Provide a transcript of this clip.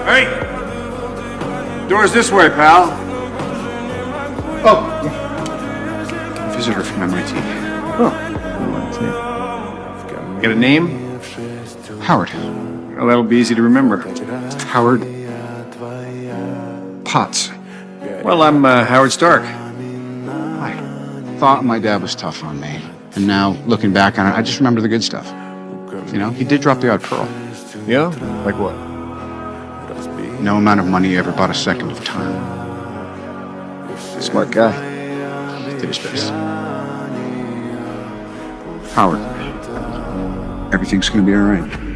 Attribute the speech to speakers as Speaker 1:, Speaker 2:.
Speaker 1: Hey! Door's this way, pal.
Speaker 2: Oh, yeah. Visitor from MIT.
Speaker 1: Oh. Got a name?
Speaker 2: Howard.
Speaker 1: Well, that'll be easy to remember.
Speaker 2: Howard Potts.
Speaker 1: Well, I'm Howard Stark.
Speaker 2: I thought my dad was tough on me. And now, looking back on it, I just remember the good stuff. You know, he did drop the odd pearl.
Speaker 1: Yeah? Like what?
Speaker 2: No amount of money ever bought a second of time.
Speaker 1: Smart guy.
Speaker 2: Did his best. Howard, everything's gonna be all right.